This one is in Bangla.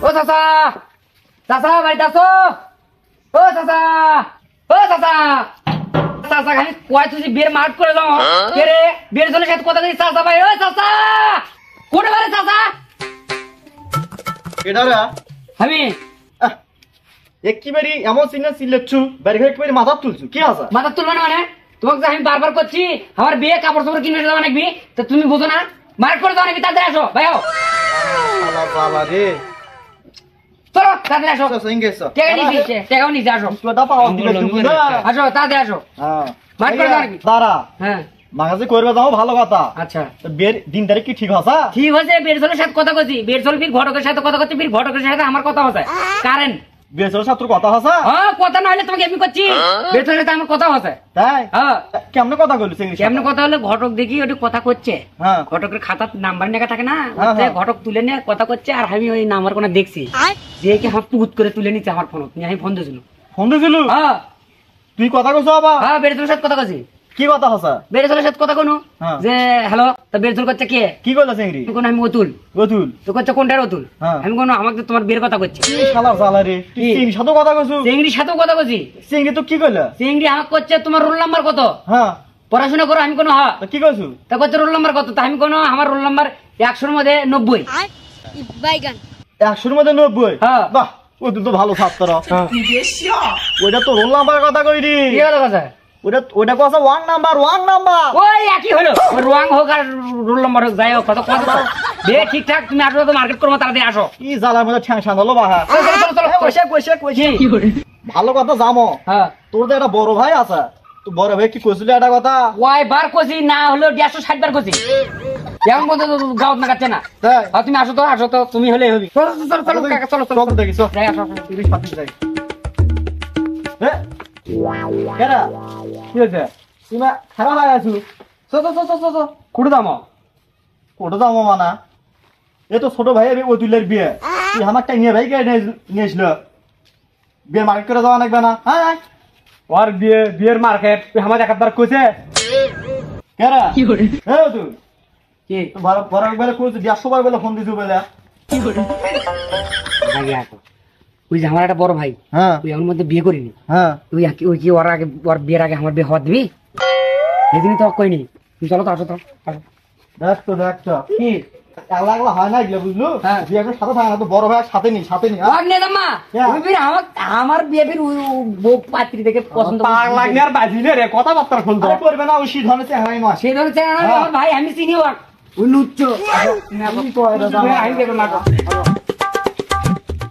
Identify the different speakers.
Speaker 1: ও চাচা চাচা বাড়িতে আসো ও চাচা ও চাচা চাচা খালি কয় তুই বিয়ের মার্ক করে দাও কে রে বিয়ের জন্য সাথে কথা দিই চাচা ভাই ও চাচা কোনে বারে চাচা
Speaker 2: এটা রে
Speaker 1: আমি
Speaker 2: একেবারে এমন সিনে সিলেচ্ছু বাড়ি ঘরে একেবারে মাথা তুলছু কি আছে
Speaker 1: মাথা তুলবে না মানে তোমাকে যে আমি বারবার করছি আমার বিয়ে কাপড় চোপড় কিনে দেওয়া নাকি তো তুমি বুঝো না মার্ক করে দাও নাকি তাড়াতাড়ি আসো ভাই
Speaker 2: শালা বাবা রে
Speaker 1: চলো তাড়াতাড়ি আসো
Speaker 2: সঙ্গে এসো
Speaker 1: টাকা নিয়ে টাকাও নিয়ে আসো
Speaker 2: তোটা পাওয়া দিবে তুমি না
Speaker 1: আসো তাড়াতাড়ি আসো
Speaker 2: হ্যাঁ
Speaker 1: মার্ক করে দাও নাকি
Speaker 2: দাঁড়া
Speaker 1: হ্যাঁ
Speaker 2: মাগাজে করবে যাও ভালো কথা
Speaker 1: আচ্ছা
Speaker 2: বিয়ের দিন তারিখ কি ঠিক আছে
Speaker 1: ঠিক আছে বেরসলের সাথে কথা কইছি বেরসল ফির ঘটকের সাথে কথা কইছি ফির ঘটকের সাথে আমার কথা হচ্ছে কারেন্ট
Speaker 2: বিয়ের সাথে কথা আছে
Speaker 1: হ্যাঁ কথা না হলে তোমাকে এমনি করছি বেরসলের সাথে আমার কথা হচ্ছে
Speaker 2: তাই
Speaker 1: হ্যাঁ
Speaker 2: কেমনে কথা কইলি ইংলিশ
Speaker 1: কেমন কথা হলে ঘটক দেখি ওটা কথা করছে
Speaker 2: হ্যাঁ
Speaker 1: ঘটকের খাতার নাম্বার লেখা থাকে না
Speaker 2: হ্যাঁ,
Speaker 1: ওতে
Speaker 2: হ্যাঁ।
Speaker 1: ঘটক তুলে নিয়ে কথা করছে আর আমি ওই নাম্বার কোনা দেখছি যে কি আমার পুত করে তুলে নিচ্ছে আমার ফোন আমি ফোন দিয়েছিল
Speaker 2: ফোন দিছিল
Speaker 1: হ্যাঁ
Speaker 2: তুই কথা কইছ বাবা
Speaker 1: হ্যাঁ বেরসলের সাথে কথা কইছি
Speaker 2: কি কথা আছে
Speaker 1: বেরসলের সাথে কথা কোনো
Speaker 2: হ্যাঁ।
Speaker 1: যে হ্যালো তা বেরসল করছে কে
Speaker 2: কি কইলা চিংড়ি
Speaker 1: আমি কোনো আমি অতুল
Speaker 2: গতুল
Speaker 1: তো করছে কোনটার অতুল
Speaker 2: হ্যাঁ।
Speaker 1: আমি কোনো আমাকে তোমার বিয়ের কথা করছি
Speaker 2: কি শালা শালা রে তুই
Speaker 1: কি?
Speaker 2: চিংড়ির সাথে কথা কইছু
Speaker 1: চিংড়ির সাথেও কথা কইছি
Speaker 2: চিংড়ি তো কি কইলা
Speaker 1: চিংড়ি আমাকে করছে তোমার রোল নাম্বার কত
Speaker 2: হ্যাঁ
Speaker 1: পড়াশোনা করো আমি কোনো হ্যাঁ
Speaker 2: তা কি কইছু
Speaker 1: তা করছে রোল নাম্বার কত তা আমি কোনো আমার রোল নাম্বার 100-র মধ্যে 90
Speaker 3: বাইগান
Speaker 2: 100-র মধ্যে 90
Speaker 1: হ্যাঁ।
Speaker 2: বাহ ও তো ভালো ছাত্র ওইটা তো রোল নাম্বার কথা কইলি
Speaker 1: কি হলো কথা
Speaker 2: ওইটা কথা ওয়ান নাম্বার
Speaker 1: ওই একই হলো রং হোক আর রোল নাম্বার হোক যাই হোক কত কত বে ঠিকঠাক তুমি আসো তো মার্কেট করবো তাড়াতাড়ি আসো
Speaker 2: কি জ্বালার মধ্যে ঠ্যাং সাঙ্গলো বাহা
Speaker 1: চলো, চলো, চলো, চলো।
Speaker 2: কইছে ভালো কথা জামো
Speaker 1: হ্যাঁ
Speaker 2: তোর তো একটা বড় ভাই আছে তো বড় ভাই কি কইছিল একটা কথা
Speaker 1: ওয়াই বার কছি না হলো 160 বার কছি এমন বলতে গাউত না কাচ্ছে না
Speaker 2: তাই
Speaker 1: আর তুমি আসো তো তুমি হলেই হবি চলো চলো চলো কাকা চলো চলো
Speaker 2: চল তো দেখিস
Speaker 1: যাই আসো
Speaker 2: তিরিশ পাতি যাই হ্যাঁ কেডা
Speaker 1: কি হয়েছে
Speaker 2: তুমি খারাপ হয়ে আছো
Speaker 1: চলো কুড়ে দামো
Speaker 2: কোটা যাবো মানা এ তো ছোট ভাই ওই তুলের বিয়ে তুই আমার টাইনিয়ে ভাই কে নিয়েছিল বিয়ে মার্কেট করে যাওয়া লাগবে না হ্যাঁ
Speaker 1: ওর বিয়ের মার্কেট তুই আমার একবার কইছে
Speaker 2: কেডা হ্যাঁ তুই
Speaker 1: কি
Speaker 2: বড় একবার কইছিস 100 বার বলে ফোন দিছু বলে
Speaker 1: ওই যে আমার একটা বড় ভাই
Speaker 2: হ্যাঁ
Speaker 1: তুই আমার মধ্যে বিয়ে করিনি
Speaker 2: হ্যাঁ
Speaker 1: ওই কি ওর বিয়ের আগে আমার বিয়ে হওয়া দিবি সেদিনই তো কইনি তুমি চলো তো আসো তো আসো
Speaker 2: দেখ তো
Speaker 1: কি
Speaker 2: একলা হয় না এগুলো বুঝলো
Speaker 1: হ্যাঁ।
Speaker 2: বিয়ে একবার সাথে থাকে না তো বড় ভাই সাথে নি
Speaker 1: আর নে দাম্মা
Speaker 2: হ্যাঁ।
Speaker 1: ওই বিয়ে আমার বিয়ে ফির বউ পাত্রী দেখে পছন্দ
Speaker 2: আর বাজিলে রে কথাবার্তা শুনতো করবে না ওই শীত ধরনের চেহারাই নয়
Speaker 1: সেই ধরনের চেহারা আমার ভাই আমি চিনি ওর ওই লুচ্চ
Speaker 2: আমি তো এটা জানি।
Speaker 1: আমি দেখো না